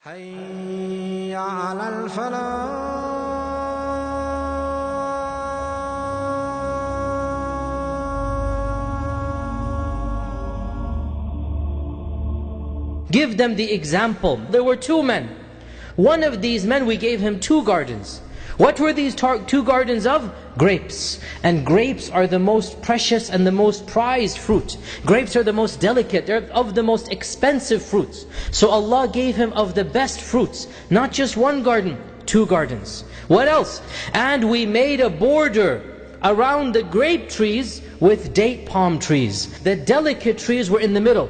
حي على الفلاح. Give them the example. There were two men. One of these men, we gave him 2 gardens. What were these 2 gardens of? Grapes. And grapes are the most precious and the most prized fruit. Grapes are the most delicate, they're of the most expensive fruits. So Allah gave him of the best fruits. Not just 1 garden, 2 gardens. What else? And we made a border around the grape trees with date palm trees. The delicate trees were in the middle,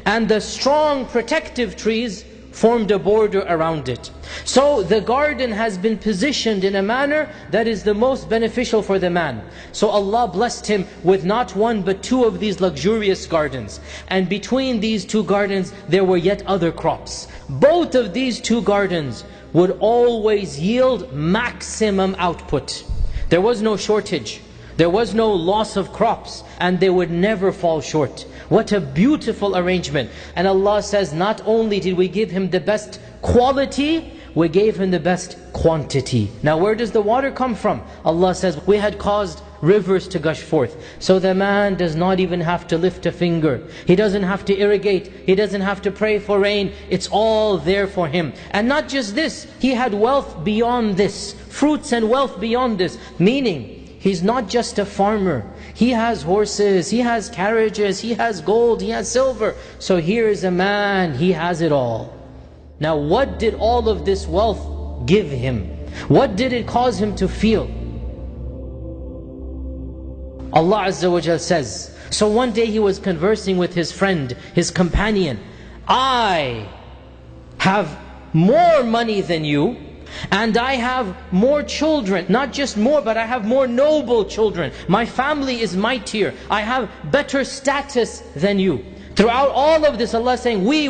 and the strong protective trees formed a border around it. So the garden has been positioned in a manner that is the most beneficial for the man. So Allah blessed him with not 1 but 2 of these luxurious gardens. And between these 2 gardens there were yet other crops. Both of these 2 gardens would always yield maximum output. There was no shortage. There was no loss of crops, and they would never fall short. What a beautiful arrangement. And Allah says, not only did we give him the best quality, we gave him the best quantity. Now where does the water come from? Allah says, we had caused rivers to gush forth. So the man does not even have to lift a finger. He doesn't have to irrigate. He doesn't have to pray for rain. It's all there for him. And not just this, he had wealth beyond this. Fruits and wealth beyond this. Meaning, he's not just a farmer. He has horses, he has carriages, he has gold, he has silver. So here is a man, he has it all. Now what did all of this wealth give him? What did it cause him to feel? Allah Azza wa Jal says, so one day he was conversing with his friend, his companion. I have more money than you, and I have more children. Not just more, but I have more noble children. My family is mightier. I have better status than you. Throughout all of this, Allah is saying, we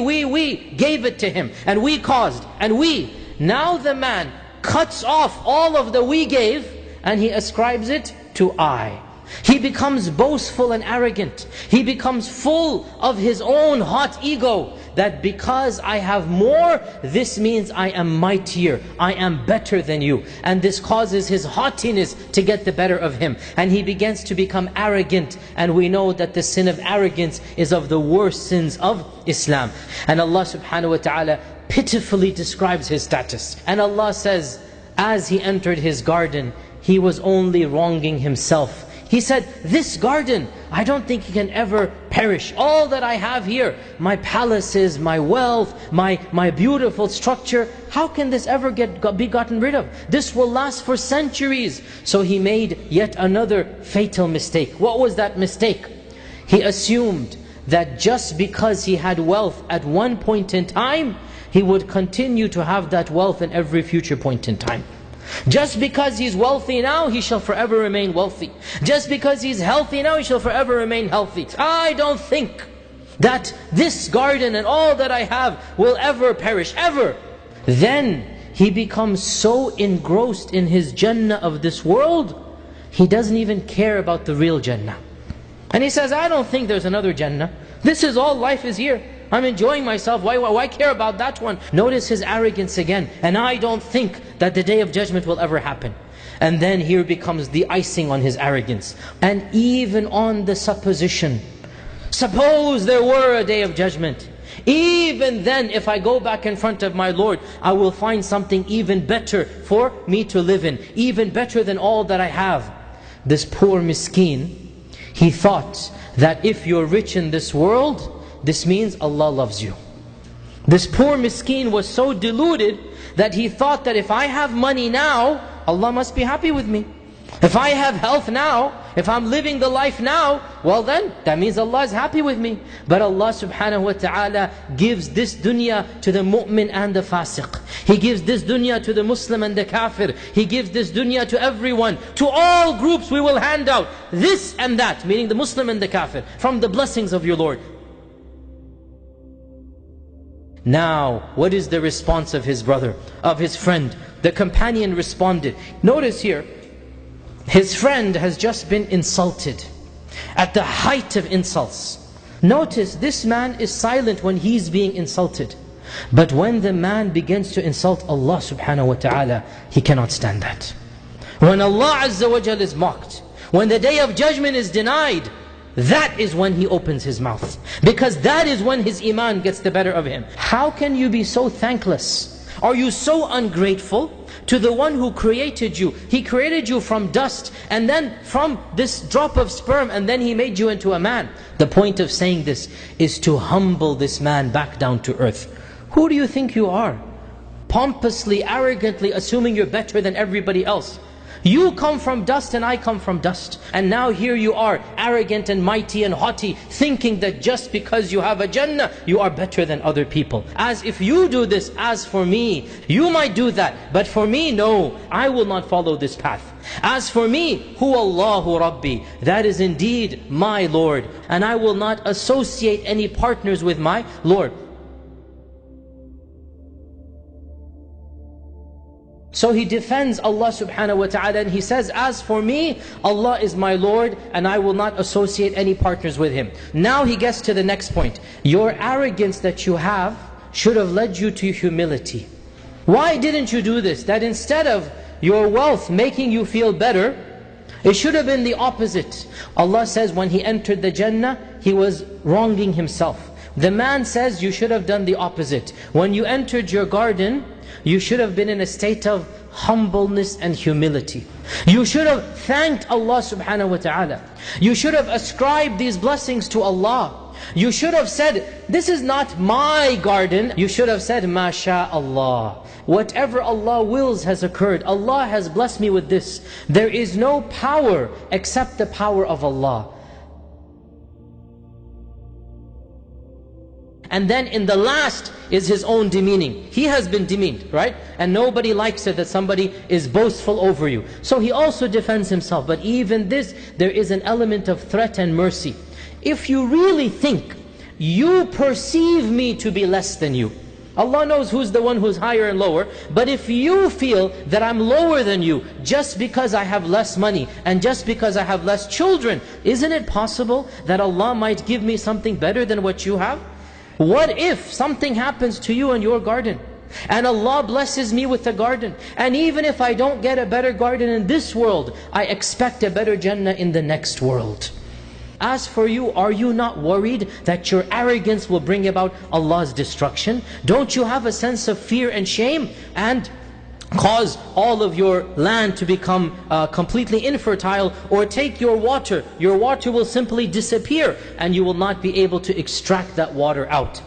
gave it to him, and we caused, and we. Now the man cuts off all of the we gave, and he ascribes it to I. He becomes boastful and arrogant. He becomes full of his own hot ego, that because I have more, this means I am mightier, I am better than you. And this causes his haughtiness to get the better of him. And he begins to become arrogant. And we know that the sin of arrogance is of the worst sins of Islam. And Allah subhanahu wa ta'ala pitifully describes his status. And Allah says, as he entered his garden, he was only wronging himself. He said, this garden, I don't think it can ever perish. All that I have here, my palaces, my wealth, my beautiful structure, how can this ever be gotten rid of? This will last for centuries. So he made yet another fatal mistake. What was that mistake? He assumed that just because he had wealth at one point in time, he would continue to have that wealth in every future point in time. Just because he's wealthy now, he shall forever remain wealthy. Just because he's healthy now, he shall forever remain healthy. I don't think that this garden and all that I have will ever perish, ever. Then he becomes so engrossed in his Jannah of this world, he doesn't even care about the real Jannah. And he says, I don't think there's another Jannah. This is all life is here. I'm enjoying myself, why care about that one? Notice his arrogance again. And I don't think that the Day of Judgment will ever happen. And then here becomes the icing on his arrogance. And even on the supposition, suppose there were a Day of Judgment, even then if I go back in front of my Lord, I will find something even better for me to live in, even better than all that I have. This poor miskin, he thought that if you're rich in this world, this means Allah loves you. This poor miskin was so deluded that he thought that if I have money now, Allah must be happy with me. If I have health now, if I'm living the life now, well then, that means Allah is happy with me. But Allah subhanahu wa ta'ala gives this dunya to the mu'min and the fasiq. He gives this dunya to the Muslim and the kafir. He gives this dunya to everyone. To all groups we will hand out this and that, meaning the Muslim and the kafir, from the blessings of your Lord. Now, what is the response of his brother, of his friend? The companion responded. Notice here, his friend has just been insulted, at the height of insults. Notice, this man is silent when he's being insulted. But when the man begins to insult Allah subhanahu wa ta'ala, he cannot stand that. When Allah Azza wa Jal is mocked, when the day of judgment is denied, that is when he opens his mouth. Because that is when his iman gets the better of him. How can you be so thankless? Are you so ungrateful to the one who created you? He created you from dust, and then from this drop of sperm, and then He made you into a man. The point of saying this is to humble this man back down to earth. Who do you think you are? Pompously, arrogantly assuming you're better than everybody else. You come from dust and I come from dust. And now here you are, arrogant and mighty and haughty, thinking that just because you have a Jannah, you are better than other people. As if you do this, as for me, you might do that. But for me, no, I will not follow this path. As for me, Huwallahu Rabbi, that is indeed my Lord. And I will not associate any partners with my Lord. So he defends Allah subhanahu wa ta'ala and he says, as for me, Allah is my Lord and I will not associate any partners with Him. Now he gets to the next point. Your arrogance that you have should have led you to humility. Why didn't you do this? That instead of your wealth making you feel better, it should have been the opposite. Allah says when he entered the Jannah, he was wronging himself. The man says you should have done the opposite. When you entered your garden, you should have been in a state of humbleness and humility. You should have thanked Allah subhanahu wa ta'ala. You should have ascribed these blessings to Allah. You should have said, this is not my garden. You should have said, MashaAllah. Whatever Allah wills has occurred. Allah has blessed me with this. There is no power except the power of Allah. And then in the last is his own demeaning. He has been demeaned, right? And nobody likes it that somebody is boastful over you. So he also defends himself. But even this, there is an element of threat and mercy. If you really think, you perceive me to be less than you. Allah knows who's the one who's higher and lower. But if you feel that I'm lower than you, just because I have less money, and just because I have less children, isn't it possible that Allah might give me something better than what you have? What if something happens to you in your garden, and Allah blesses me with a garden, and even if I don't get a better garden in this world, I expect a better Jannah in the next world? As for you, are you not worried that your arrogance will bring about Allah's destruction? Don't you have a sense of fear and shame, and cause all of your land to become completely infertile, or take your water will simply disappear and you will not be able to extract that water out.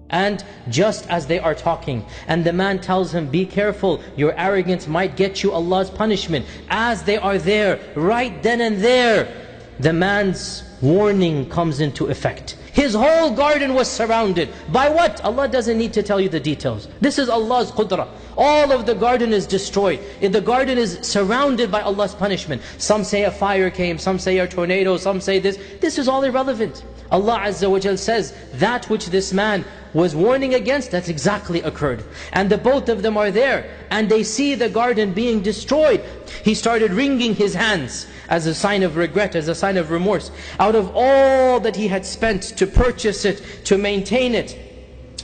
And just as they are talking, and the man tells him, be careful, your arrogance might get you Allah's punishment. As they are there, right then and there, the man's warning comes into effect. His whole garden was surrounded. By what? Allah doesn't need to tell you the details. This is Allah's qudra. All of the garden is destroyed. The garden is surrounded by Allah's punishment. Some say a fire came, some say a tornado, some say this. This is all irrelevant. Allah Azza wa Jal says, that which this man was warning against, that's exactly occurred. And the both of them are there, and they see the garden being destroyed. He started wringing his hands as a sign of regret, as a sign of remorse. Out of all that he had spent to purchase it, to maintain it,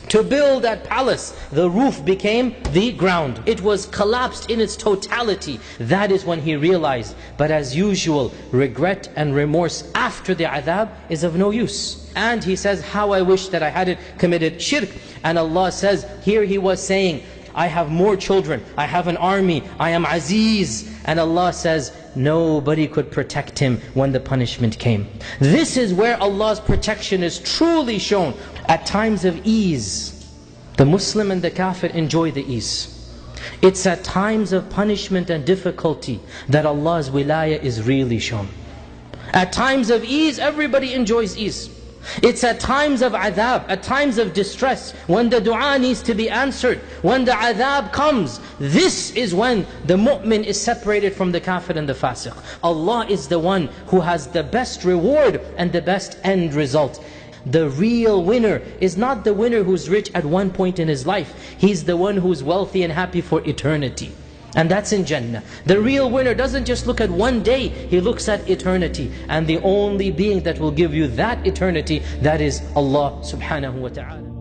to build that palace, the roof became the ground. It was collapsed in its totality. That is when he realized. But as usual, regret and remorse after the adhab is of no use. And he says, how I wish that I hadn't committed shirk. And Allah says, here he was saying, I have more children, I have an army, I am Aziz. And Allah says, nobody could protect him when the punishment came. This is where Allah's protection is truly shown. At times of ease, the Muslim and the Kafir enjoy the ease. It's at times of punishment and difficulty that Allah's wilayah is really shown. At times of ease, everybody enjoys ease. It's at times of adhab, at times of distress, when the dua needs to be answered, when the adhab comes. This is when the mu'min is separated from the kafir and the fasiq. Allah is the one who has the best reward and the best end result. The real winner is not the winner who's rich at one point in his life. He's the one who's wealthy and happy for eternity. And that's in Jannah. The real winner doesn't just look at one day, he looks at eternity. And the only being that will give you that eternity, that is Allah subhanahu wa ta'ala.